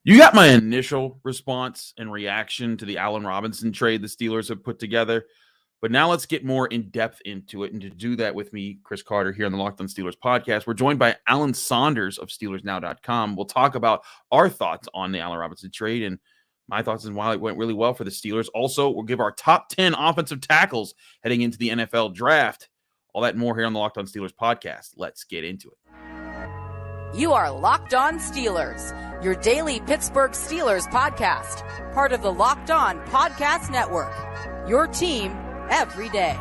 You got my initial response and reaction to the Allen Robinson trade the Steelers have put together, but now let's get more in depth into it. And to do that with me, Chris Carter, here on the Locked On Steelers podcast, we're joined by Alan Saunders of SteelersNow.com. We'll talk about our thoughts on the Allen Robinson trade and my thoughts on why it went really well for the Steelers. Also, we'll give our top 10 offensive tackles heading into the NFL draft. All that and more here on the Locked On Steelers podcast. Let's get into it. You are Locked On Steelers, your daily Pittsburgh Steelers podcast, part of the Locked On Podcast Network, your team every day.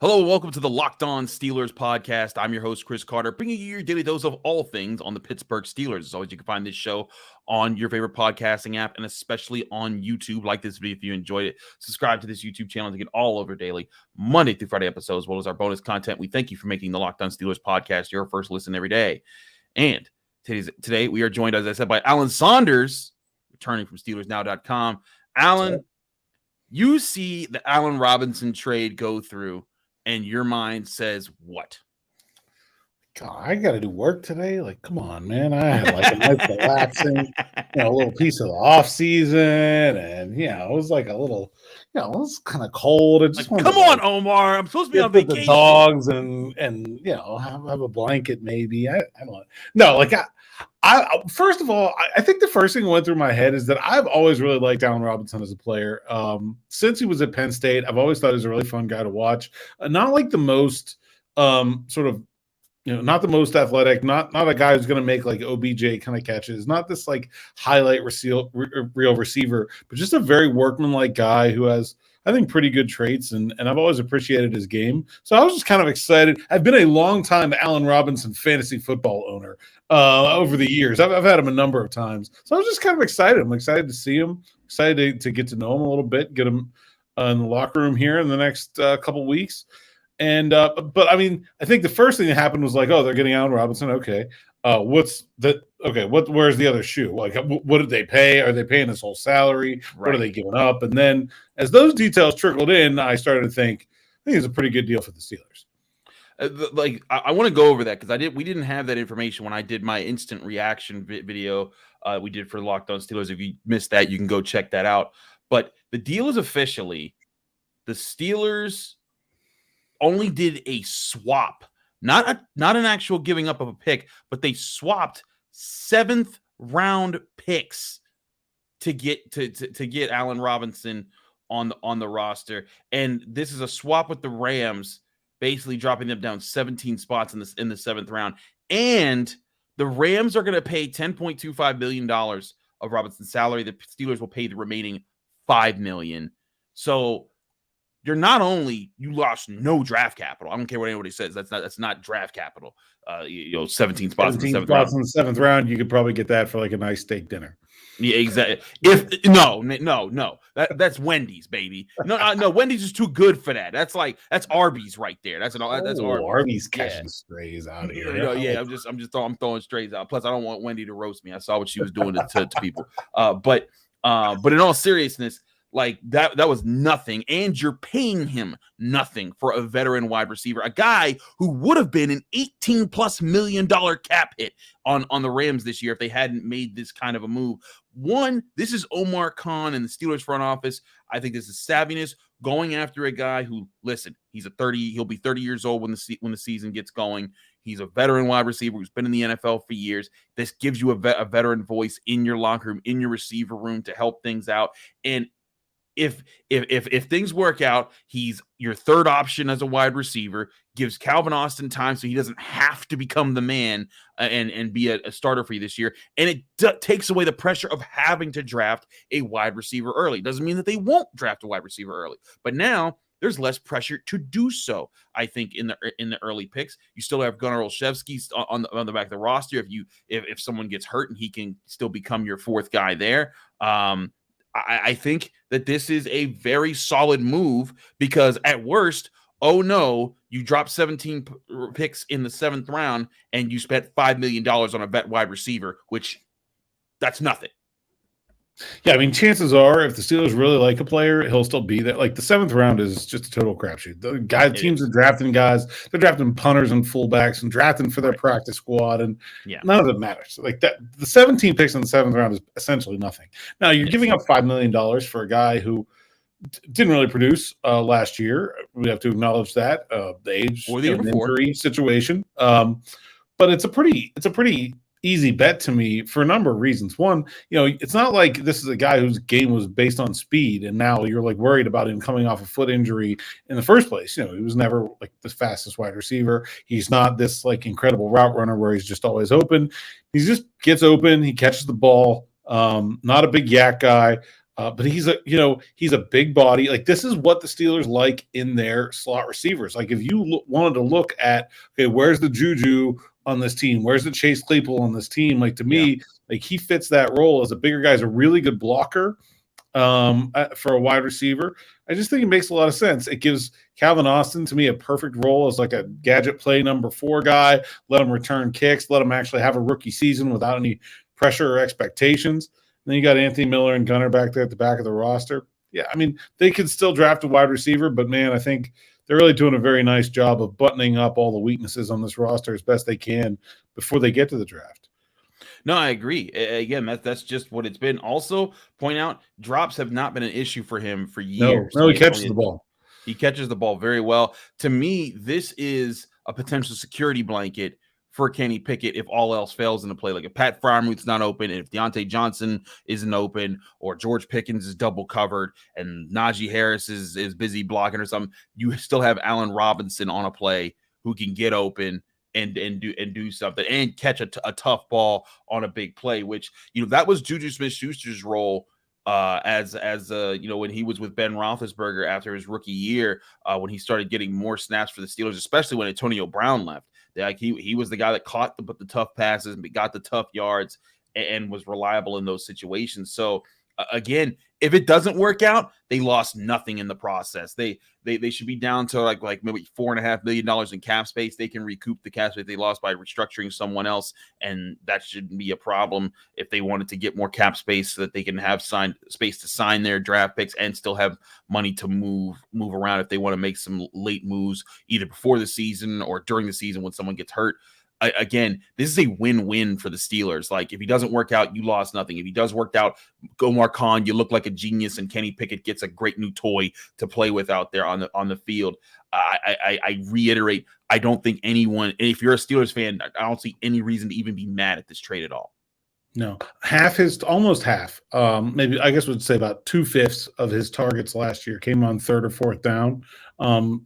Hello, welcome to the Locked On Steelers podcast. I'm your host, Chris Carter, bringing you your daily dose of all things on the Pittsburgh Steelers. As always, you can find this show on your favorite podcasting app and especially on YouTube. Like this video if you enjoyed it. Subscribe to this YouTube channel to get all of our daily Monday through Friday episodes, as well as our bonus content. We thank you for making the Locked On Steelers podcast your first listen every day. And today we are joined, as I said, by Alan Saunders, returning from SteelersNow.com. Alan, you see the Allen Robinson trade go through, and your mind says what? God, I got to do work today. Like, come on, man. I had like a nice relaxing, a little piece of the offseason. And, it was like a little, it was kind of cold. I just come on, Omar. I'm supposed to be on vacation. The dogs and have a blanket maybe. I don't know. No, like, I first of all, I think the first thing that went through my head is that I've always really liked Allen Robinson as a player. Since he was at Penn State, I've always thought he was a really fun guy to watch. Not like the most not the most athletic, not a guy who's going to make like OBJ kind of catches, not this like highlight reel receiver, but just a very workmanlike guy who has, I think, pretty good traits, and I've always appreciated his game. So I was just kind of excited. I've been a long-time Allen Robinson fantasy football owner over the years. I've had him a number of times. So I was just kind of excited. I'm excited to see him, excited to get to know him a little bit, get him in the locker room here in the next couple weeks. And but I mean, I think the first thing that happened was like, oh, they're getting Allen Robinson. Okay. Where's the other shoe? Like, what did they pay? Are they paying his whole salary? Right. What are they giving up? And then as those details trickled in, I started to think it's a pretty good deal for the Steelers. I want to go over that because we didn't have that information when I did my instant reaction video we did for Locked On Steelers. If you missed that, you can go check that out. But the deal is officially the Steelers only did a swap, not an actual giving up of a pick, but they swapped 7th round picks to get to get Allen Robinson on the roster. And this is a swap with the Rams, basically dropping them down 17 spots in the 7th round. And the Rams are going to pay $10.25 million of Robinson's salary. The Steelers will pay the remaining $5 million. So you lost no draft capital. I don't care what anybody says. That's not draft capital. 17 spots in the 7th round. In the 7th round, you could probably get that for like a nice steak dinner. Yeah, exactly. No, that's Wendy's, baby. No, Wendy's is too good for that. That's Arby's right there. That's Arby's. Arby's catching strays out here. I'm throwing strays out. Plus, I don't want Wendy to roast me. I saw what she was doing to people. But in all seriousness, like that was nothing, and you're paying him nothing for a veteran wide receiver, a guy who would have been an $18+ million cap hit on the Rams this year if they hadn't made this kind of a move. One, this is Omar Khan and the Steelers front office. I think this is savviness, going after a guy who, listen, he'll be 30 years old when the season gets going. He's a veteran wide receiver who's been in the NFL for years. This gives you a veteran voice in your locker room, in your receiver room to help things out. And if things work out, he's your third option as a wide receiver, gives Calvin Austin time so he doesn't have to become the man and be a starter for you this year. And it takes away the pressure of having to draft a wide receiver early. Doesn't mean that they won't draft a wide receiver early, but now there's less pressure to do so. I think in the early picks, you still have Gunnar Olszewski on the back of the roster. If someone gets hurt and he can still become your fourth guy there. I think that this is a very solid move because at worst, oh no, you dropped 17 picks in the 7th round and you spent $5 million on a vet wide receiver, which that's nothing. Yeah, I mean, chances are if the Steelers really like a player, he'll still be there. Like the 7th round is just a total crapshoot. The teams are drafting guys, they're drafting punters and fullbacks and drafting for their practice squad, and none of it matters. Like that, the 17 picks in the 7th round is essentially nothing. Now you're giving up $5 million for a guy who didn't really produce last year. We have to acknowledge that the age or the injury situation. But it's a pretty easy bet to me for a number of reasons. One, it's not like this is a guy whose game was based on speed, and now you're like worried about him coming off a foot injury in the first place. He was never like the fastest wide receiver. He's not this like incredible route runner where he's just always open. He just gets open. He catches the ball. Not a big yak guy. But he's a big body. Like this is what the Steelers like in their slot receivers. Like if you wanted to look at, okay, where's the Juju on this team? Where's the Chase Claypool on this team? Like to me, like he fits that role as a bigger guy. He's a really good blocker for a wide receiver. I just think it makes a lot of sense. It gives Calvin Austin to me a perfect role as like a gadget play number 4 guy. Let him return kicks. Let him actually have a rookie season without any pressure or expectations. Then you got Anthony Miller and Gunner back there at the back of the roster. Yeah, I mean, they could still draft a wide receiver, but, man, I think they're really doing a very nice job of buttoning up all the weaknesses on this roster as best they can before they get to the draft. No, I agree. Again, that's just what it's been. Also, point out, drops have not been an issue for him for years. No, he catches the ball. He catches the ball very well. To me, this is a potential security blanket for Kenny Pickett if all else fails in the play. Like if Pat Freiermuth's not open, and if Deontay Johnson isn't open, or George Pickens is double covered, and Najee Harris is busy blocking or something, you still have Allen Robinson on a play who can get open and do something and catch a tough ball on a big play, which that was Juju Smith-Schuster's role as when he was with Ben Roethlisberger after his rookie year, when he started getting more snaps for the Steelers, especially when Antonio Brown left. Like he was the guy that caught the tough passes and got the tough yards and was reliable in those situations. So again, if it doesn't work out, they lost nothing in the process. They should be down to like maybe $4.5 million in cap space. They can recoup the cap space they lost by restructuring someone else, and that shouldn't be a problem if they wanted to get more cap space so that they can have space to sign their draft picks and still have money to move around if they want to make some late moves either before the season or during the season when someone gets hurt. Again, this is a win-win for the Steelers. Like, if he doesn't work out, you lost nothing. If he does work out, Omar Khan, you look like a genius, and Kenny Pickett gets a great new toy to play with out there on the field. I reiterate, I don't think anyone, if you're a Steelers fan, I don't see any reason to even be mad at this trade at all. No, almost half. Maybe I guess we'd say about 2/5 of his targets last year came on 3rd or 4th down.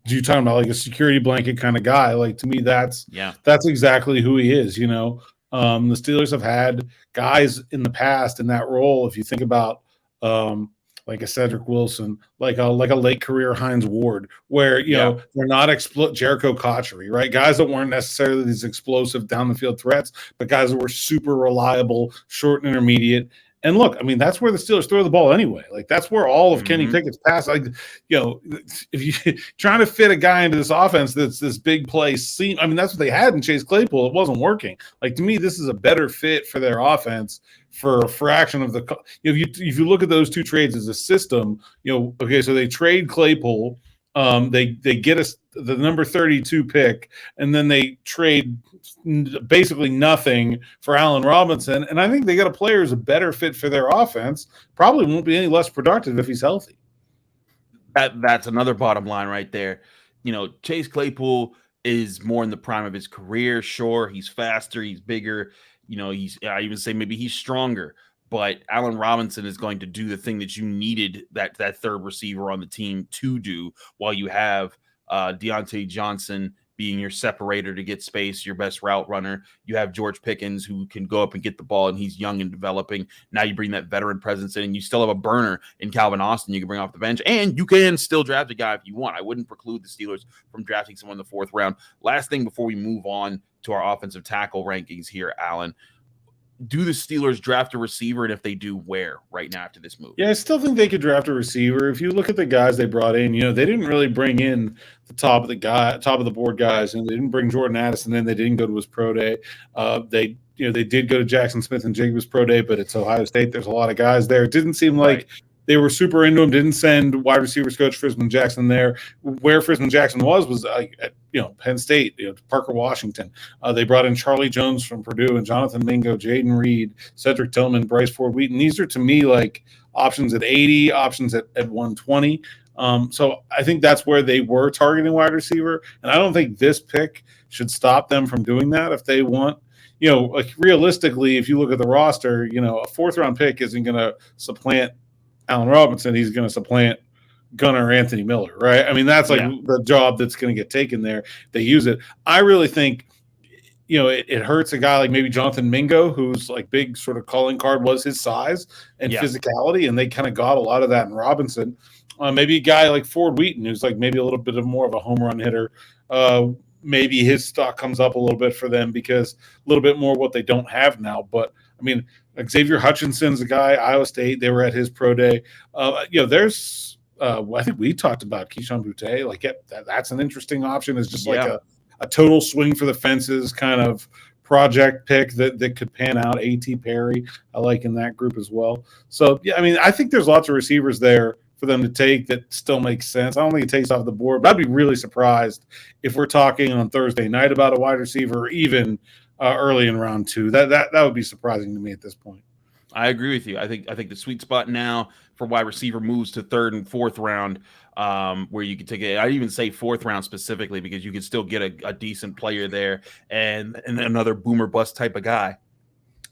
You're talking about like a security blanket kind of guy. Like to me, that's exactly who he is. The Steelers have had guys in the past in that role. If you think about like a Cedric Wilson, like a late career Hines Ward, where they're not Jericho Cotchery, right? Guys that weren't necessarily these explosive down the field threats, but guys that were super reliable, short and intermediate. And look, I mean, that's where the Steelers throw the ball anyway. Like that's where all of Kenny Pickett's pass. Like, if you trying to fit a guy into this offense that's this big play scene, I mean, that's what they had in Chase Claypool. It wasn't working. Like to me, this is a better fit for their offense for a fraction of the. If you look at those two trades as a system, okay, so they trade Claypool. They get us the number 32 pick, and then they trade basically nothing for Allen Robinson. And I think they got a player who's a better fit for their offense. Probably won't be any less productive if he's healthy. That's another bottom line right there. Chase Claypool is more in the prime of his career. Sure, he's faster, he's bigger. I even say maybe he's stronger. But Allen Robinson is going to do the thing that you needed that third receiver on the team to do, while you have Deontay Johnson being your separator to get space, your best route runner. You have George Pickens who can go up and get the ball, and he's young and developing. Now you bring that veteran presence in, and you still have a burner in Calvin Austin you can bring off the bench, and you can still draft a guy if you want. I wouldn't preclude the Steelers from drafting someone in the 4th round. Last thing before we move on to our offensive tackle rankings here, Alan. Do the Steelers draft a receiver, and if they do, where right now after this move? Yeah, I still think they could draft a receiver. If you look at the guys they brought in, they didn't really bring in the top of the board guys, and they didn't bring Jordan Addison in. They didn't go to his pro day. They they did go to Jackson Smith and Jacobs pro day, but it's Ohio State. There's a lot of guys there. It didn't seem like they were super into him. Didn't send wide receivers coach Frisman Jackson there. Where Frisman Jackson was at Penn State, Parker Washington. They brought in Charlie Jones from Purdue and Jonathan Mingo, Jaden Reed, Cedric Tillman, Bryce Ford Wheaton. These are to me like options at 80, options at 120. So I think that's where they were targeting wide receiver, and I don't think this pick should stop them from doing that if they want. Like realistically, if you look at the roster, a fourth-round pick isn't going to supplant Allen Robinson. He's going to supplant Gunnar Anthony Miller, right? I mean, that's like the job that's going to get taken there. They use it. I really think, it hurts a guy like maybe Jonathan Mingo, who's like big sort of calling card was his size and physicality, and they kind of got a lot of that in Robinson. Maybe a guy like Ford Wheaton, who's like maybe a little bit of more of a home run hitter. Maybe his stock comes up a little bit for them because a little bit more what they don't have now. But I mean, Xavier Hutchinson's a guy, Iowa State. They were at his pro day. There's I think we talked about Keyshawn Boutte. Like that's an interesting option. It's just like a total swing for the fences kind of project pick that could pan out. A.T. Perry, I like in that group as well. So I mean, I think there's lots of receivers there for them to take that still makes sense. I don't think it takes off the board, but I'd be really surprised if we're talking on Thursday night about a wide receiver, or even early in round 2. That would be surprising to me at this point. I agree with you. I think the sweet spot now for wide receiver moves to 3rd and 4th round, where you could take it. I'd even say 4th round specifically because you could still get a decent player there and another boomer bust type of guy.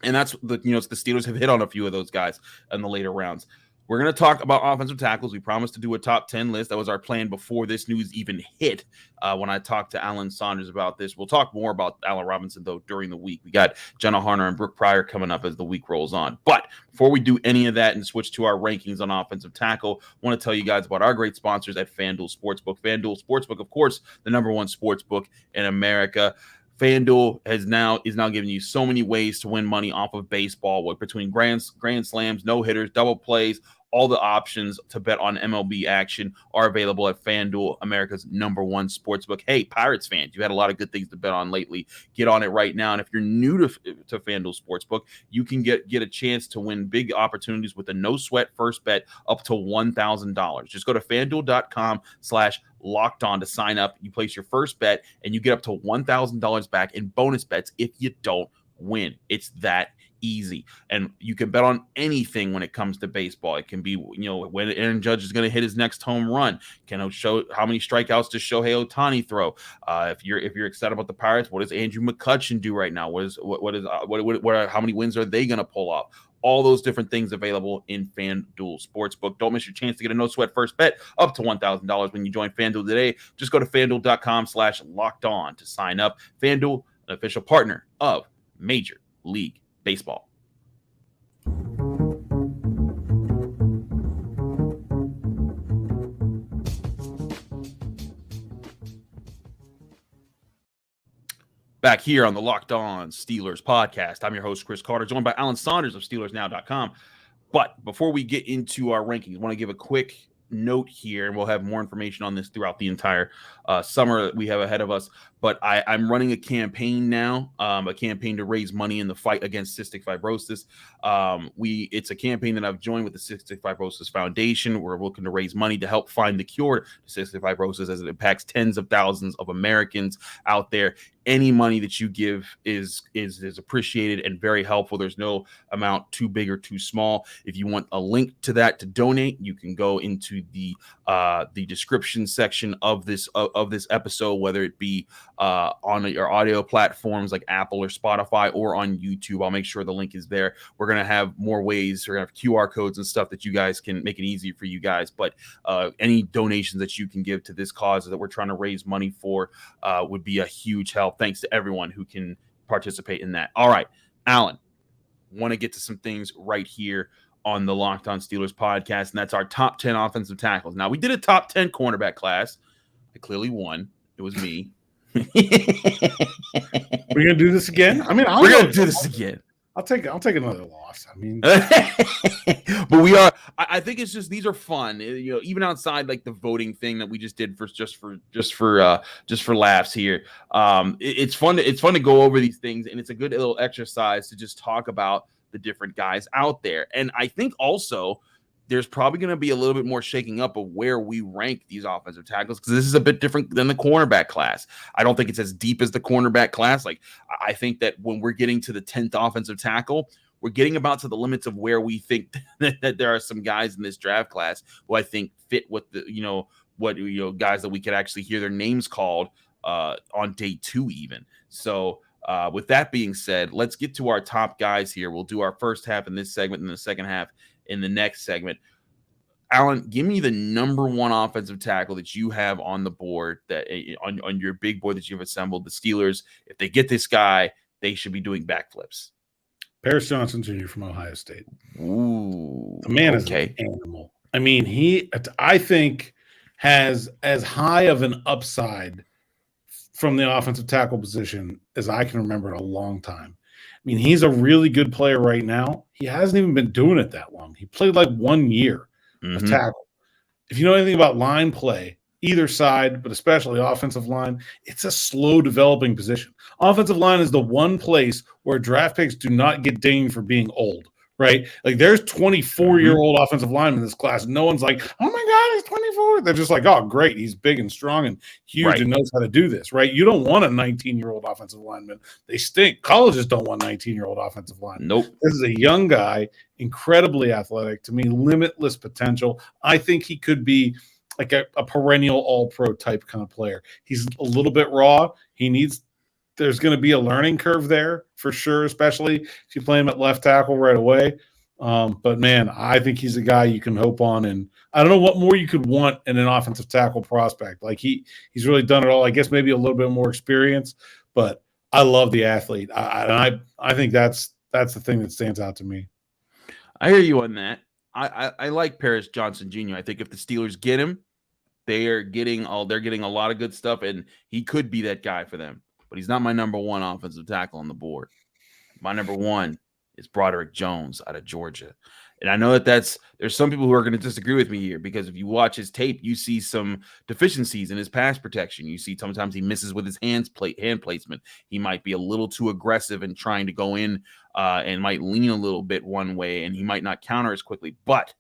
And that's the Steelers have hit on a few of those guys in the later rounds. We're going to talk about offensive tackles. We promised to do a top 10 list. That was our plan before this news even hit. When I talked to Alan Saunders about this, we'll talk more about Allen Robinson, though, during the week. We got Jenna Harner and Brooke Pryor coming up as the week rolls on. But before we do any of that and switch to our rankings on offensive tackle, I want to tell you guys about our great sponsors at FanDuel Sportsbook. FanDuel Sportsbook, of course, the #1 sportsbook in America. FanDuel is now giving you so many ways to win money off of baseball, between grand slams, no hitters, double plays. All the options to bet on MLB action are available at FanDuel, America's #1 sportsbook. Hey, Pirates fans, you had a lot of good things to bet on lately. Get on it right now. And if you're new to FanDuel Sportsbook, you can get a chance to win big opportunities with a no-sweat first bet up to $1,000. Just go to FanDuel.com/LockedOn to sign up. You place your first bet, and you get up to $1,000 back in bonus bets if you don't win. It's that easy. And you can bet on anything when it comes to baseball. It can be, when Aaron Judge is going to hit his next home run. Can show how many strikeouts does Shohei Ohtani throw? If you're excited about the Pirates, what does Andrew McCutchen do right now? How many wins are they going to pull off? All those different things available in FanDuel Sportsbook. Don't miss your chance to get a no-sweat first bet up to $1,000 when you join FanDuel today. Just go to FanDuel.com/LockedOn to sign up. FanDuel, an official partner of Major League Baseball. Back here on the Locked On Steelers podcast. I'm your host, Chris Carter, joined by Alan Saunders of SteelersNow.com. But before we get into our rankings, I want to give a quick note here, and we'll have more information on this throughout the entire summer that we have ahead of us. But I'm running a campaign now, a campaign to raise money in the fight against cystic fibrosis. It's a campaign that I've joined with the Cystic Fibrosis Foundation. We're looking to raise money to help find the cure to cystic fibrosis as it impacts tens of thousands of Americans out there. Any money that you give is appreciated and very helpful. There's no amount too big or too small. If you want a link to that to donate, you can go into the description section of this episode, whether it be on your audio platforms like Apple or Spotify or on YouTube. I'll make sure the link is there. We're going to have more ways. We're going to have QR codes and stuff that you guys can make it easy for you guys. But any donations that you can give to this cause that we're trying to raise money for would be a huge help. Thanks to everyone who can participate in that. All right, Alan, want to get to some things right here on the Locked On Steelers podcast, and that's our top 10 offensive tackles. Now, we did a top 10 cornerback class. I clearly won. It was me. We're going to do this again? I mean, we're going to do this again. I'll take another loss. I mean, but we are. I think it's just these are fun. You know, even outside like the voting thing that we just did for just for laughs here. It's fun. It's fun to go over these things, and it's a good little exercise to just talk about the different guys out there. And I think also there's probably going to be a little bit more shaking up of where we rank these offensive tackles, because this is a bit different than the cornerback class. I don't think it's as deep as the cornerback class. Like, I think that when we're getting to the 10th offensive tackle, we're getting about to the limits of where we think that there are some guys in this draft class who I think fit with the, guys that we could actually hear their names called on day 2 even. So with that being said, let's get to our top guys here. We'll do our first half in this segment and the second half in the next segment. Alan, give me the number 1 offensive tackle that you have on the board, that on your big board that you've assembled. The Steelers, if they get this guy, they should be doing backflips. Paris Johnson Jr. from Ohio State. Ooh, the man is an animal. I mean, I think has as high of an upside from the offensive tackle position as I can remember in a long time. I mean, he's a really good player right now. He hasn't even been doing it that long. He played like 1 year of tackle. If you know anything about line play, either side, but especially offensive line, it's a slow developing position. Offensive line is the one place where draft picks do not get dinged for being old, right? Like, there's 24-year-old offensive linemen in this class. No one's like, oh my God, he's 24. They're just like, oh, great. He's big and strong and huge and knows how to do this, right? You don't want a 19-year-old offensive lineman. They stink. Colleges don't want 19-year-old offensive linemen. Nope. This is a young guy, incredibly athletic, to me, limitless potential. I think he could be like a perennial all-pro type kind of player. He's a little bit raw. There's going to be a learning curve there for sure, especially if you play him at left tackle right away. But man, I think he's a guy you can hope on. And I don't know what more you could want in an offensive tackle prospect. Like, he's really done it all. I guess maybe a little bit more experience, but I love the athlete. I think that's the thing that stands out to me. I hear you on that. I like Paris Johnson Jr. I think if the Steelers get him, they're getting a lot of good stuff, and he could be that guy for them. But he's not my number 1 offensive tackle on the board. My number 1 is Broderick Jones out of Georgia. And I know that there's some people who are going to disagree with me here, because if you watch his tape, you see some deficiencies in his pass protection. You see sometimes he misses with his hand placement. He might be a little too aggressive in trying to go in and might lean a little bit one way, and he might not counter as quickly. But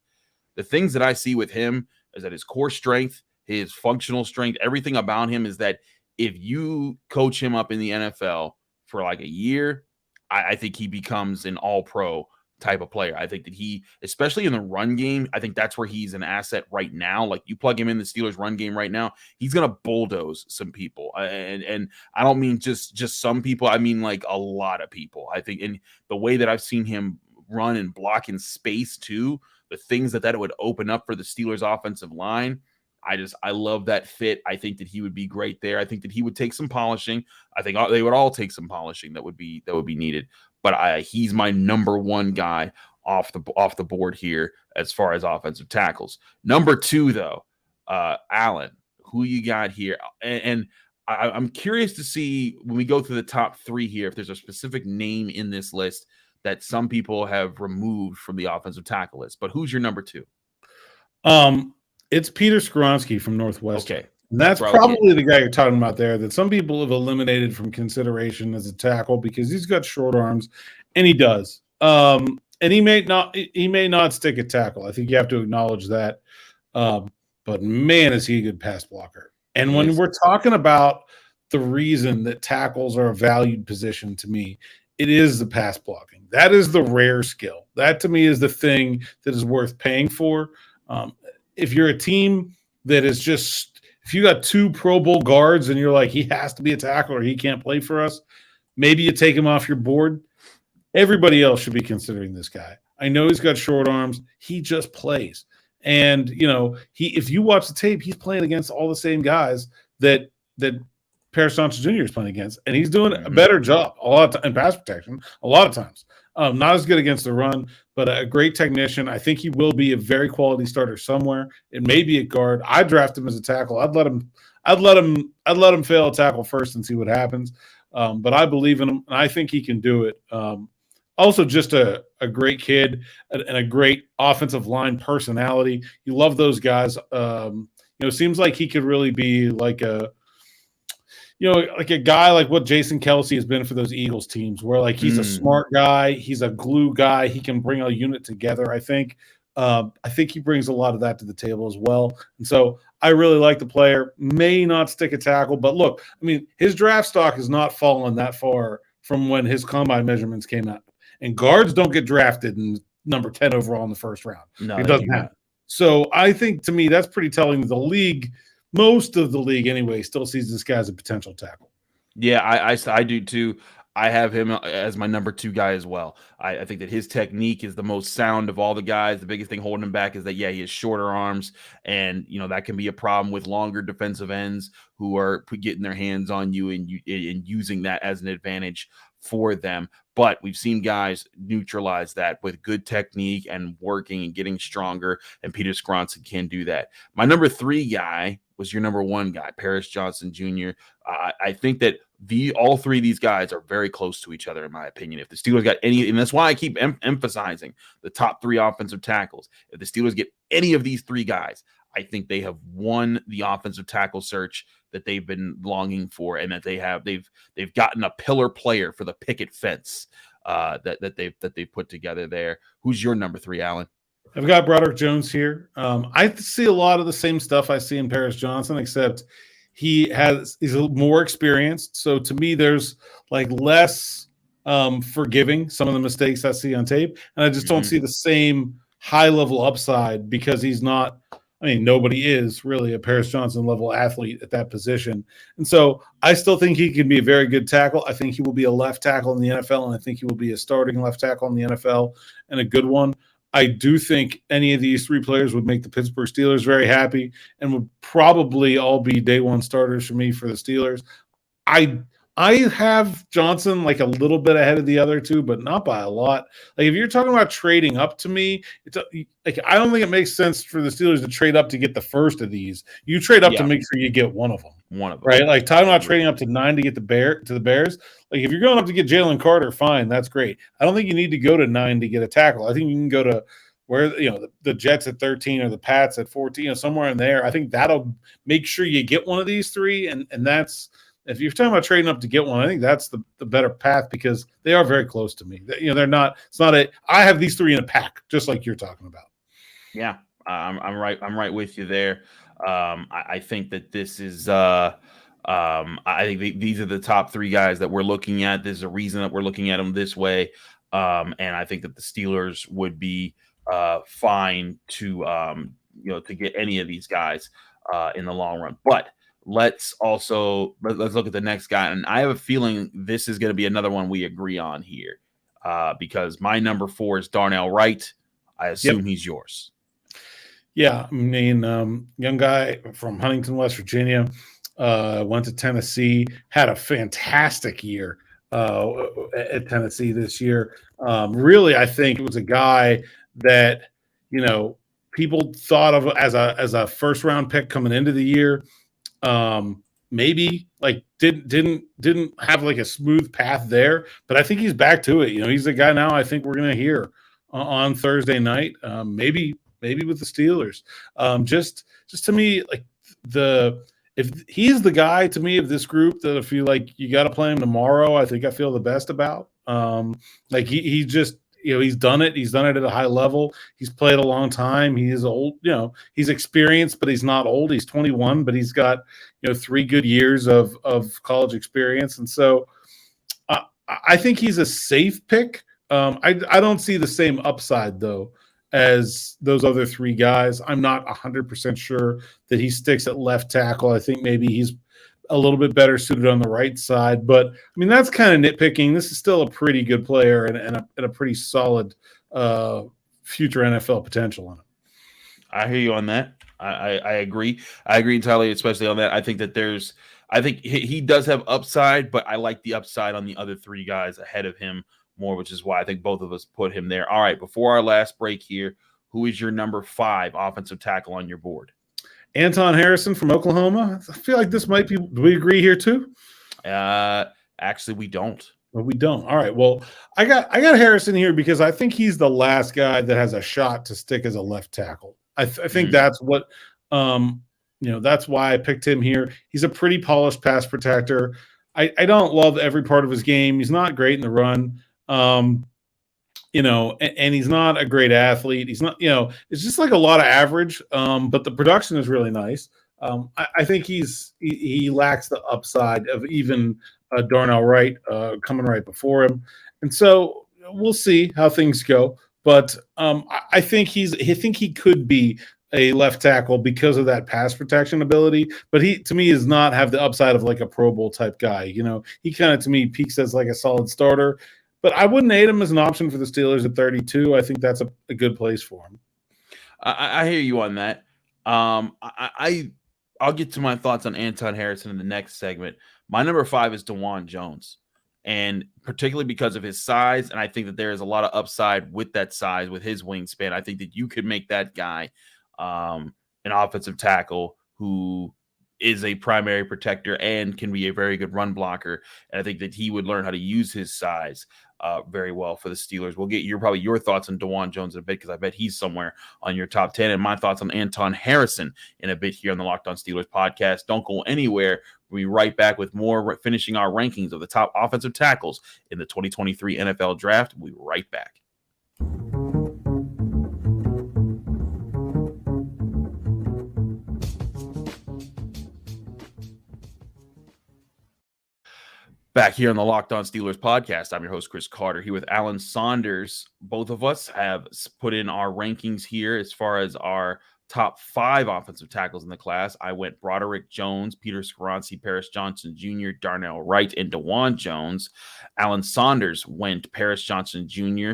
the things that I see with him is that his core strength, his functional strength, everything about him is that if you coach him up in the NFL for like a year, I think he becomes an all-pro type of player. I think that he, especially in the run game, I think that's where he's an asset right now. Like, you plug him in the Steelers run game right now, he's going to bulldoze some people. And I don't mean just some people. I mean like a lot of people. I think, and the way that I've seen him run and block in space too, the things that would open up for the Steelers offensive line, I love that fit. I think that he would be great there. I think that he would take some polishing. I think they would all take some polishing that would be needed. But he's my number 1 guy off the board here as far as offensive tackles. Number 2, though, Alan, who you got here? And I'm curious to see when we go through the top 3 here if there's a specific name in this list that some people have removed from the offensive tackle list. But who's your number 2? It's Peter Skoronski from Northwestern. Okay. And that's probably the guy you're talking about there, that some people have eliminated from consideration as a tackle because he's got short arms, and he does. And he may not stick at tackle. I think you have to acknowledge that. But man, is he a good pass blocker. And when we're talking about the reason that tackles are a valued position to me, it is the pass blocking. That is the rare skill. That to me is the thing that is worth paying for. If you're a team that is just, if you got 2 Pro Bowl guards and you're like, he has to be a tackle or he can't play for us, maybe you take him off your board. Everybody else should be considering this guy. I know he's got short arms. He just plays. And, if you watch the tape, he's playing against all the same guys that Paris Johnson Jr. is playing against. And he's doing a better job in pass protection a lot of times. Not as good against the run, but a great technician. I think he will be a very quality starter somewhere. It may be a guard. I'd draft him as a tackle. I'd let him fail a tackle first and see what happens. But I believe in him, and I think he can do it. Also, just a great kid and a great offensive line personality. You love those guys. Seems like he could really be like like a guy like what Jason Kelsey has been for those Eagles teams, where like he's a smart guy, he's a glue guy, he can bring a unit together. I think he brings a lot of that to the table as well. And so I really like the player. May not stick a tackle, but look, I mean, his draft stock has not fallen that far from when his combine measurements came out. And guards don't get drafted in number 10 overall in the first round. No, it doesn't happen. So I think, to me, that's pretty telling. The league, most of the league anyway, still sees this guy as a potential tackle. Yeah, I do too. I have him as my number 2 guy as well. I think that his technique is the most sound of all the guys. The biggest thing holding him back is that, he has shorter arms, and, that can be a problem with longer defensive ends who are getting their hands on you and using that as an advantage for them. But we've seen guys neutralize that with good technique and working and getting stronger, and Peter Skoronski can do that. My number 3 guy was your number 1 guy, Paris Johnson Jr. I think that all 3 of these guys are very close to each other, in my opinion. If the Steelers got any, and that's why I keep emphasizing the top 3 offensive tackles. If the Steelers get any of these 3 guys, I think they have won the offensive tackle search that they've been longing for, and that they've gotten a pillar player for the picket fence that they've put together there. Who's your number 3, Alan? I've got Broderick Jones here. I see a lot of the same stuff I see in Paris Johnson, except he's more experienced. So to me, there's like less forgiving some of the mistakes I see on tape, and I just don't see the same high level upside because he's not. I mean, nobody is really a Paris Johnson level athlete at that position. And so I still think he can be a very good tackle. I think he will be a left tackle in the NFL, and I think he will be a starting left tackle in the NFL, and a good one. I do think any of these 3 players would make the Pittsburgh Steelers very happy and would probably all be day 1 starters for me for the Steelers. I have Johnson like a little bit ahead of the other 2, but not by a lot. Like if you're talking about trading up, to me, it's like I don't think it makes sense for the Steelers to trade up to get the first of these. You trade up to make sure you get one of them. Right? Like talking about trading up to 9 to get the Bears. Like if you're going up to get Jalen Carter, fine, that's great. I don't think you need to go to 9 to get a tackle. I think you can go to where the Jets at 13 or the Pats at 14, somewhere in there. I think that'll make sure you get one of these 3, and that's. If you're talking about trading up to get one, I think that's the better path because they are very close to me. They're not. It's not a. I have these 3 in a pack, just like you're talking about. Yeah, I'm right. I'm right with you there. I think that this is. I think these are the top 3 guys that we're looking at. There's a reason that we're looking at them this way, and I think that the Steelers would be fine to to get any of these guys in the long run, but. Let's look at the next guy, and I have a feeling this is going to be another one we agree on here, because my number 4 is Darnell Wright. I assume he's yours. Yeah, I mean, young guy from Huntington, West Virginia, went to Tennessee, had a fantastic year at Tennessee this year. Really, I think it was a guy that people thought of as a first round pick coming into the year. Maybe like didn't have like a smooth path there, but I think he's back to it. He's the guy now I think we're going to hear on Thursday night, maybe with the Steelers. Just to me, like if he's the guy to me of this group that I feel like you got to play him tomorrow, I think I feel the best about. Like he just he's done it. He's done it at a high level. He's played a long time. He is old. He's experienced, but he's not old. He's 21, but he's got 3 good years of college experience, and so I think he's a safe pick. I don't see the same upside though as those other 3 guys. I'm not 100% sure that he sticks at left tackle. I think maybe he's a little bit better suited on the right side, but I mean that's kind of nitpicking. This is still a pretty good player and a pretty solid future NFL potential on it. I hear you on that. I agree. I agree entirely, especially on that. I think that I think he does have upside, but I like the upside on the other 3 guys ahead of him more, which is why I think both of us put him there. All right, before our last break here, who is your number 5 offensive tackle on your board? Anton Harrison from Oklahoma. I feel like this might be. Do we agree here too? Actually, we don't. Well, we don't. All right. Well, I got Harrison here because I think he's the last guy that has a shot to stick as a left tackle. I think that's what that's why I picked him here. He's a pretty polished pass protector. I don't love every part of his game. He's not great in the run. And he's not a great athlete. He's not, it's just like a lot of average. But the production is really nice. I think he lacks the upside of even Darnell Wright coming right before him, and so we'll see how things go. But I think he could be a left tackle because of that pass protection ability. But he, to me, does not have the upside of like a Pro Bowl type guy. He kind of, to me, peaks as like a solid starter. But I wouldn't hate him as an option for the Steelers at 32. I think that's a good place for him. I hear you on that. I'll get to my thoughts on Anton Harrison in the next segment. My number 5 is DeJuan Jones, and particularly because of his size, and I think that there is a lot of upside with that size, with his wingspan. I think that you could make that guy an offensive tackle who is a primary protector and can be a very good run blocker, and I think that he would learn how to use his size very well for the Steelers. We'll get your thoughts on DeJuan Jones in a bit, because I bet he's somewhere on your top 10, and my thoughts on Anton Harrison in a bit here on the Locked On Steelers podcast. Don't go anywhere. We'll be right back with more, finishing our rankings of the top offensive tackles in the 2023 NFL Draft. We'll be right back. Back here on the Locked On Steelers podcast, I'm your host, Chris Carter, here with Alan Saunders. Both of us have put in our rankings here as far as our top 5 offensive tackles in the class. I went Broderick, Jones, Peter Skoronski, Paris Johnson Jr., Darnell Wright, and DeJuan Jones. Alan Saunders went Paris Johnson Jr.,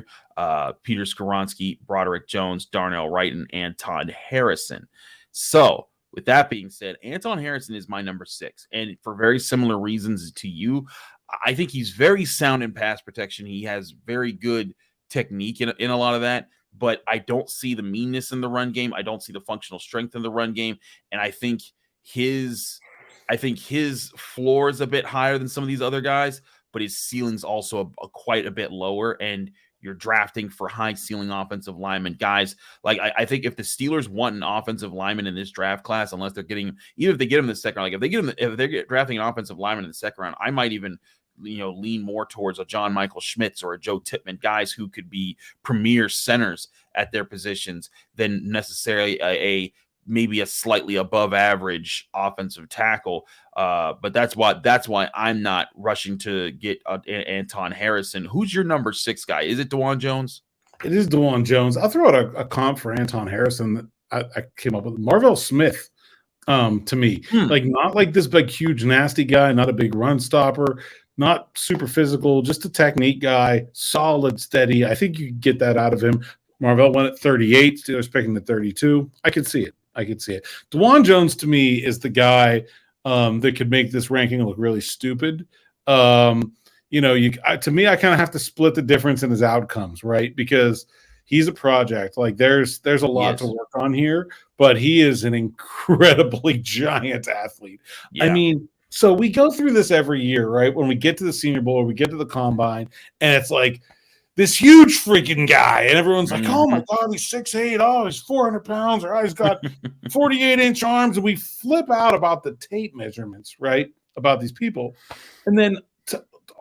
Peter Skoronski, Broderick Jones, Darnell Wright, and Anton Harrison. So, with that being said, Anton Harrison is my number 6, and for very similar reasons to you. I think he's very sound in pass protection. He has very good technique in a lot of that, but I don't see the meanness in the run game. I don't see the functional strength in the run game, and I think his floor is a bit higher than some of these other guys, but his ceiling's also quite a bit lower, and you're drafting for high ceiling offensive linemen. Guys, like I think if the Steelers want an offensive lineman in this draft class, unless they're getting, even if they get him in the second round, like if they're drafting an offensive lineman in the second round, I might even lean more towards a John Michael Schmitz or a Joe Tippmann, guys who could be premier centers at their positions, than necessarily maybe a slightly above average offensive tackle. But that's why I'm not rushing to get Anton Harrison. Who's your number 6 guy? Is it DeJuan Jones? It is DeJuan Jones. I'll throw out a comp for Anton Harrison that I came up with. Marvell Smith, to me. Like, not like this big, huge, nasty guy, not a big run stopper, not super physical, just a technique guy, solid, steady. I think you can get that out of him. Marvell went at 38. Steelers picking at 32. I could see it. DeJuan Jones, to me, is the guy that could make this ranking look really stupid. To me, I kind of have to split the difference in his outcomes, right? Because he's a project. Like, there's a lot to work on here, but he is an incredibly giant athlete. Yeah. I mean, so we go through this every year, right? When we get to the Senior Bowl, or we get to the Combine, and it's like this huge freaking guy, and everyone's like, oh my God, he's 6'8", oh, he's 400 pounds, or oh, he's got 48-inch arms, and we flip out about the tape measurements, right, about these people. And then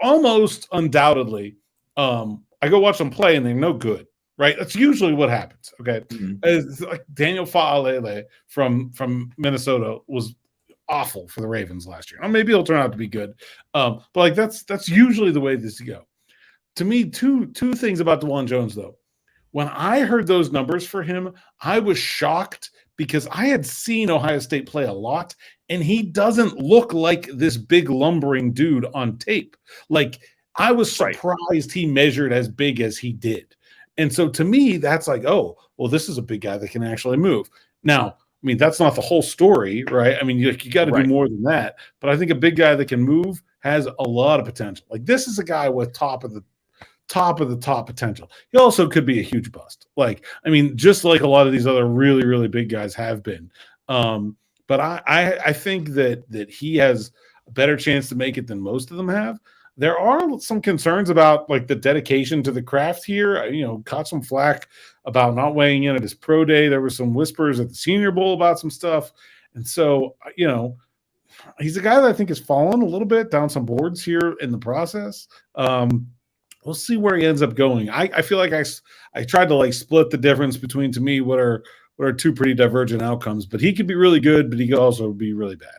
almost undoubtedly, I go watch them play, and they're no good, right? That's usually what happens, okay? It's like Daniel Fa'alele from Minnesota was awful for the Ravens last year. Or maybe he'll turn out to be good. But like that's usually the way this go. To me, two things about DeJuan Jones, though. When I heard those numbers for him, I was shocked because I had seen Ohio State play a lot, and he doesn't look like this big lumbering dude on tape. Like, I was surprised he measured as big as he did. And so to me, that's like, oh, well, this is a big guy that can actually move. Now, I mean, that's not the whole story, right? I mean, you got to do more than that. But I think a big guy that can move has a lot of potential. Like, this is a guy with top of the top potential. He also could be a huge bust. Like, I mean, just like a lot of these other really, really big guys have been. But I think that he has a better chance to make it than most of them have. There are some concerns about like the dedication to the craft here. Caught some flack about not weighing in at his pro day. There were some whispers at the Senior Bowl about some stuff. And so, he's a guy that I think has fallen a little bit down some boards here in the process. We'll see where he ends up going. I feel like I tried to like split the difference between, to me, what are two pretty divergent outcomes, but he could be really good, but he could also be really bad.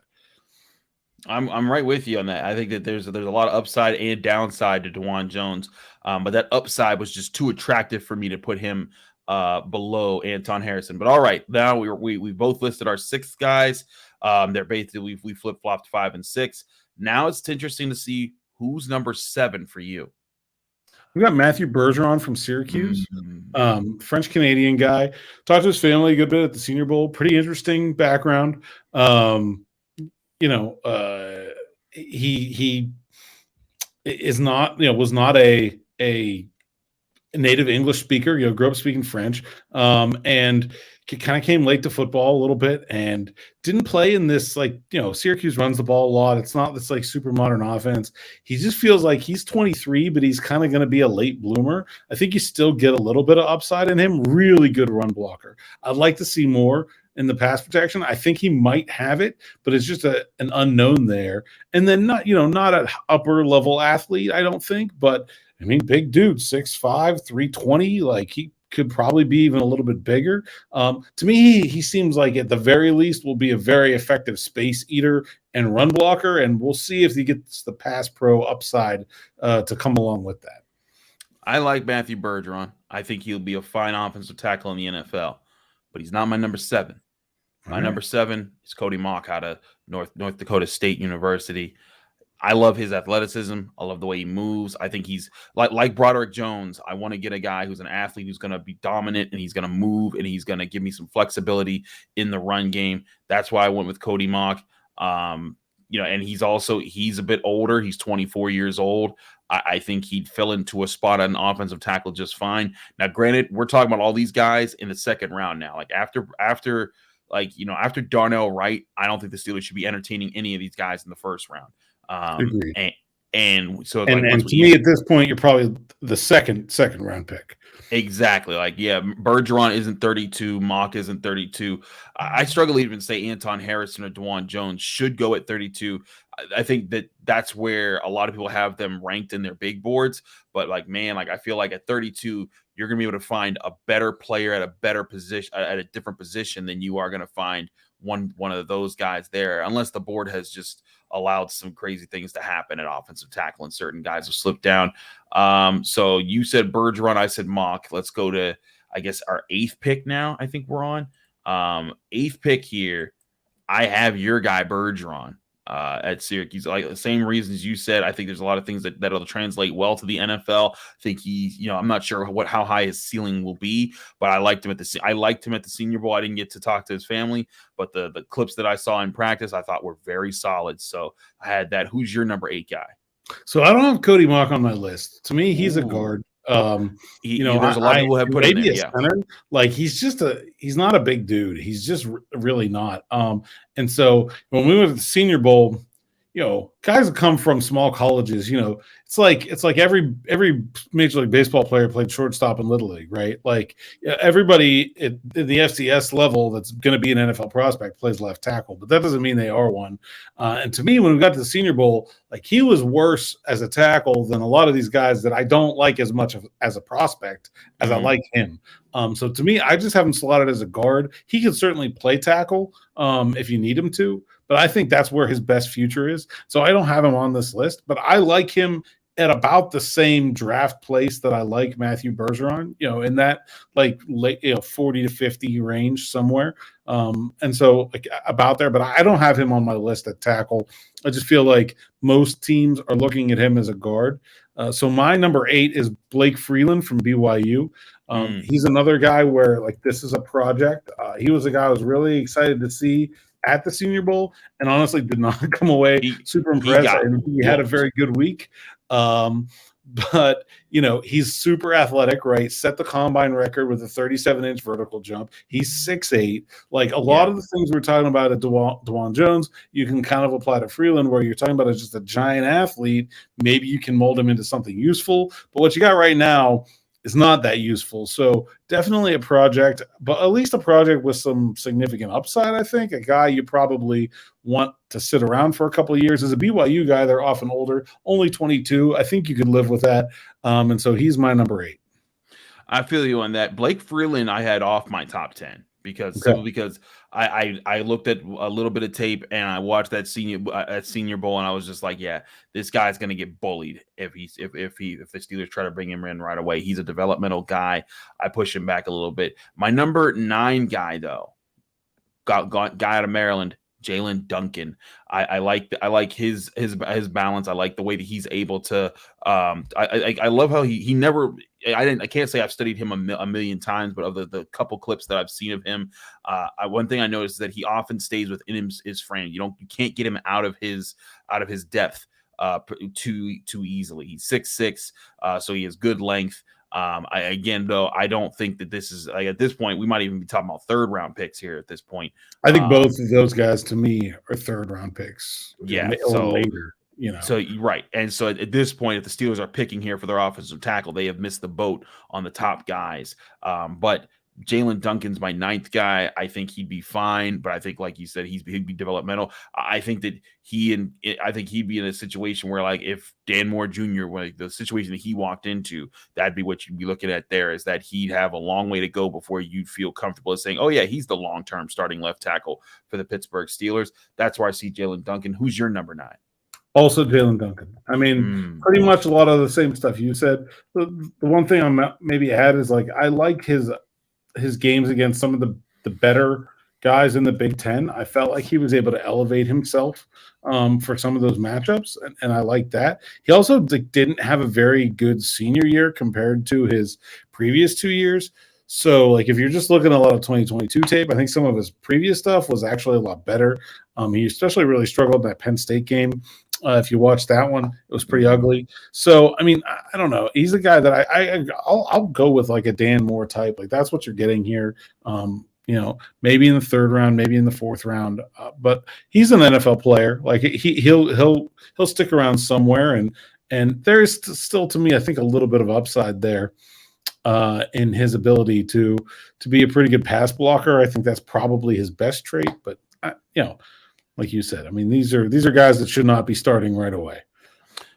I'm right with you on that. I think that there's a lot of upside and downside to DeJuan Jones, but that upside was just too attractive for me to put him below Anton Harrison. But all right, now we both listed our 6 guys. They're basically we flip flopped 5 and 6. Now it's interesting to see who's number 7 for you. We got Matthew Bergeron from Syracuse, French Canadian guy. Talked to his family a good bit at the Senior Bowl. Pretty interesting background. He is not, was not a native English speaker, grew up speaking French, and kind of came late to football a little bit and didn't play in this, Syracuse runs the ball a lot. It's not this like super modern offense. He just feels like he's 23, but he's kind of going to be a late bloomer. I think you still get a little bit of upside in him. Really good run blocker. I'd like to see more in the pass protection. I think he might have it, but it's just an unknown there. And then not an upper level athlete, I don't think, but I mean, big dude, 6'5", 320, like he could probably be even a little bit bigger. To me, he seems like at the very least will be a very effective space eater and run blocker, and we'll see if he gets the pass pro upside to come along with that. I like Matthew Bergeron. I think he'll be a fine offensive tackle in the NFL, but he's not my number 7. My number 7 is Cody Mauch out of North Dakota State University. I love his athleticism. I love the way he moves. I think he's like Broderick Jones. I want to get a guy who's an athlete who's going to be dominant and he's going to move and he's going to give me some flexibility in the run game. That's why I went with Cody Mauch. And he's a bit older. He's 24 years old. I think he'd fill into a spot on offensive tackle just fine. Now, granted, we're talking about all these guys in the second round now. Like after Darnell, Wright, I don't think the Steelers should be entertaining any of these guys in the first round. Agreed. And so to me at this point, you're probably the second round pick. Exactly. Bergeron isn't 32. Mauch isn't 32. I struggle to even say Anton Harrison or DeJuan Jones should go at 32. I think that's where a lot of people have them ranked in their big boards. But I feel like at 32, you're going to be able to find a better player at a better position, at a different position than you are going to find one of those guys there, unless the board has just allowed some crazy things to happen at offensive tackle and certain guys have slipped down. So you said Bergeron, I said Mauch. Let's go to, I guess, our 8th pick now. I think we're on 8th pick here. I have your guy Bergeron at Syracuse. Like the same reasons you said. I think there's a lot of things that'll translate well to the NFL. I think I'm not sure how high his ceiling will be, but I liked him at the Senior Bowl. I didn't get to talk to his family, but the clips that I saw in practice I thought were very solid. So I had that. Who's your number 8 guy? So I don't have Cody Mauch on my list. To me, he's a guard. There's a lot of people who have put him there. Yeah. Center. Like he's not a big dude. He's just really not. And so when we went to the Senior Bowl, guys that come from small colleges, it's like every Major League Baseball player played shortstop in Little League, right? Like everybody at the FCS level that's going to be an NFL prospect plays left tackle, but that doesn't mean they are one. And to me, when we got to the Senior Bowl, like he was worse as a tackle than a lot of these guys that I don't like as much as a prospect as I like him. So to me, I just have him slotted as a guard. He can certainly play tackle if you need him to, but I think that's where his best future is. So I don't have him on this list, but I like him at about the same draft place that I like Matthew Bergeron, in that like late, 40 to 50 range somewhere. And so like about there, but I don't have him on my list at tackle. I just feel like most teams are looking at him as a guard. So my number 8 is Blake Freeland from BYU. He's another guy where like this is a project. He was a guy I was really excited to see at the Senior Bowl, and honestly did not come away super impressed. He had a very good week. but he's super athletic, right? Set the combine record with a 37-inch vertical jump. He's 6'8". Like a lot of the things we're talking about at DeJuan Jones, you can kind of apply to Freeland, where you're talking about as just a giant athlete. Maybe you can mold him into something useful, but what you got right now is not that useful. So definitely a project, but at least a project with some significant upside. I think a guy you probably want to sit around for a couple of years. As a BYU guy, they're often older, only 22. I think you could live with that. And so he's my number 8. I feel you on that. Blake Freeland, I had off my top 10 because I looked at a little bit of tape and I watched that senior bowl, and I was just like, yeah, this guy's going to get bullied if the Steelers try to bring him in right away. He's a developmental guy. I push him back a little bit. My number 9 guy, though, guy out of Maryland, Jalen Duncan. I like his balance. I like the way that he's able to. I love how he never. I can't say I've studied him a million times, but of the couple clips that I've seen of him, one thing I noticed is that he often stays within his frame. You can't get him out of his depth too easily. He's 6'6", so he has good length. I don't think that this is at this point. We might even be talking about 3rd round picks here at this point. I think both of those guys to me are 3rd round picks. Yeah, so later. So right, and so at this point, if the Steelers are picking here for their offensive tackle, they have missed the boat on the top guys. But Jalen Duncan's my 9th guy. I think he'd be fine, but I think, like you said, he'd be developmental. I think that he'd be in a situation where, like, if Dan Moore Jr., like the situation that he walked into, that'd be what you'd be looking at there, is that he'd have a long way to go before you'd feel comfortable saying, oh yeah, he's the long-term starting left tackle for the Pittsburgh Steelers. That's where I see Jalen Duncan. Who's your number 9? Also Jalen Duncan. I mean, pretty much a lot of the same stuff you said. The one thing I'm maybe add is, like, I like his games against some of the better guys in the Big Ten. I felt like he was able to elevate himself for some of those matchups, and I like that. He also didn't have a very good senior year compared to his previous 2 years. So, like, if you're just looking at a lot of 2022 tape, I think some of his previous stuff was actually a lot better. He especially really struggled in that Penn State game. If you watch that one, it was pretty ugly. So, I mean, I don't know. He's a guy that I'll go with, like, a Dan Moore type. Like, that's what you're getting here. Maybe in the 3rd round, maybe in the 4th round. But he's an NFL player. Like, he'll stick around somewhere, and there is still, to me, I think, a little bit of upside there in his ability to be a pretty good pass blocker. I think that's probably his best trait. But like you said, I mean, these are guys that should not be starting right away.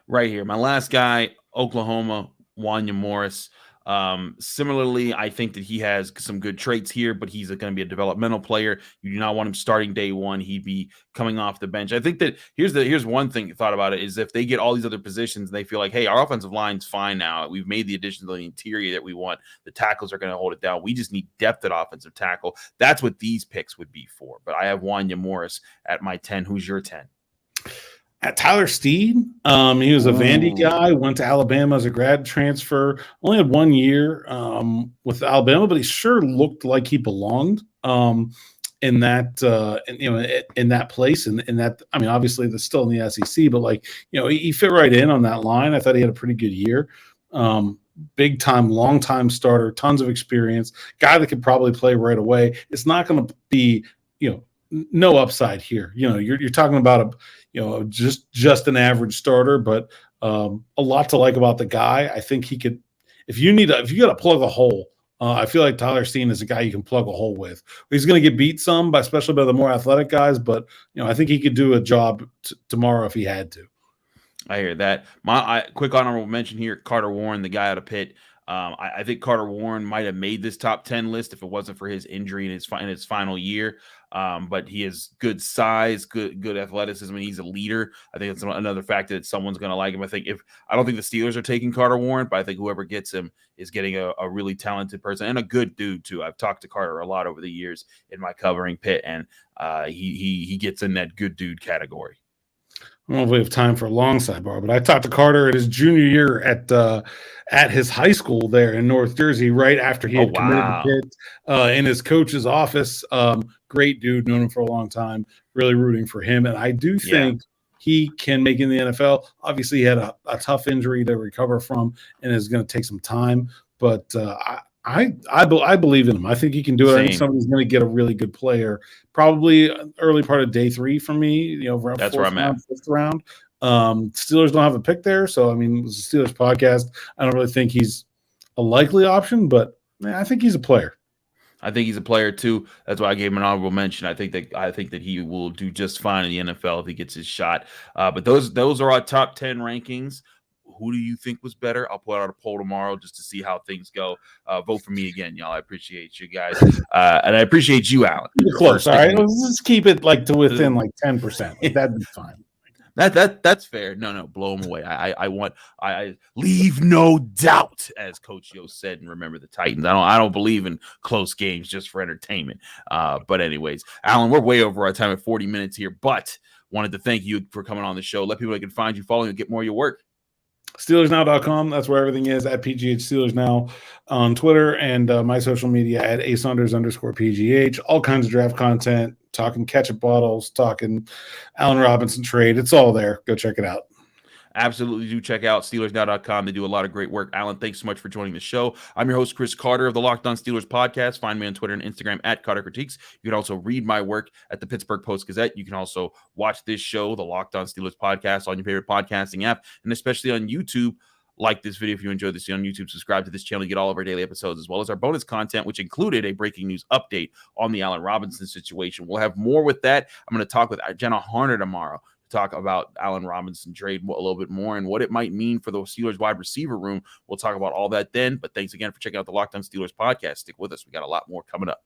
Right here, my last guy, Oklahoma, Wanya Morris. Similarly, I think that he has some good traits here, but he's going to be a developmental player. You do not want him starting day one. He'd be coming off the bench. I think that here's one thing thought about it is if they get all these other positions and they feel like, hey, our offensive line's fine now. We've made the additions to the interior that we want. The tackles are going to hold it down. We just need depth at offensive tackle. That's what these picks would be for. But I have Wanya Morris at my 10. Who's your 10? At Tyler Steed, he was a Vandy guy, went to Alabama as a grad transfer, only had 1 year with Alabama, but he sure looked like he belonged in that in that place. And in that, I mean, obviously they're still in the SEC, but, like, he fit right in on that line. I thought he had a pretty good year. Big time, long time starter, tons of experience, guy that could probably play right away. It's not going to be, no upside here. You're talking about just an average starter, but a lot to like about the guy. I think he could, if you got to plug a hole, I feel like Tyler Steen is a guy you can plug a hole with. He's going to get beat some, especially by the more athletic guys, but I think he could do a job tomorrow if he had to. I hear that. My quick honorable mention here, Carter Warren, the guy out of Pitt. I think Carter Warren might have made this top 10 list if it wasn't for his injury in his final year. But he has good size, good athleticism, and he's a leader. I think that's another factor that someone's going to like him. I don't think the Steelers are taking Carter Warren, but I think whoever gets him is getting a really talented person and a good dude too. I've talked to Carter a lot over the years in my covering Pitt, and he gets in that good dude category. I don't know if we have time for a long sidebar, but I talked to Carter at his junior year at his high school there in North Jersey, right after he had committed to Pitt, in his coach's office. Great dude, known him for a long time, really rooting for him. And I do think he can make in the NFL. Obviously, he had a tough injury to recover from and is going to take some time. But I believe in him. I think he can do it. I think somebody's going to get a really good player, probably early part of day 3 for me. Around that's where I'm at. 5th round. Steelers don't have a pick there, so I mean, it's a Steelers podcast. I don't really think he's a likely option, but I think he's a player. I think he's a player too. That's why I gave him an honorable mention. I think that he will do just fine in the NFL if he gets his shot. But those are our top 10 rankings. Who do you think was better? I'll put out a poll tomorrow just to see how things go. Vote for me again, y'all. I appreciate you guys, and I appreciate you, Alan. Close. All right, let's just keep it to within 10%. That'd be fine. That's fair. No, blow them away. I leave no doubt, as Coach Yo said, and remember the Titans. I don't believe in close games just for entertainment. But anyways, Alan, we're way over our time at 40 minutes here, but wanted to thank you for coming on the show. Let people that can find you, follow you, and get more of your work. SteelersNow.com. That's where everything is, at PGH Steelers Now on Twitter, and my social media at @Saunders_PGH. All kinds of draft content, talking ketchup bottles, talking Allen Robinson trade. It's all there. Go check it out. Absolutely do check out SteelersNow.com. They do a lot of great work. Alan, thanks so much for joining the show. I'm your host, Chris Carter of the Locked On Steelers podcast. Find me on Twitter and Instagram at Carter Critiques. You can also read my work at the Pittsburgh Post-Gazette. You can also watch this show, the Locked On Steelers podcast, on your favorite podcasting app, and especially on YouTube. Like this video if you enjoyed this on YouTube. Subscribe to this channel to get all of our daily episodes, as well as our bonus content, which included a breaking news update on the Allen Robinson situation. We'll have more with that. I'm going to talk with Jenna Harner tomorrow. Talk about Allen Robinson trade a little bit more and what it might mean for the Steelers wide receiver room. We'll talk about all that then. But thanks again for checking out the Locked On Steelers podcast. Stick with us. We got a lot more coming up.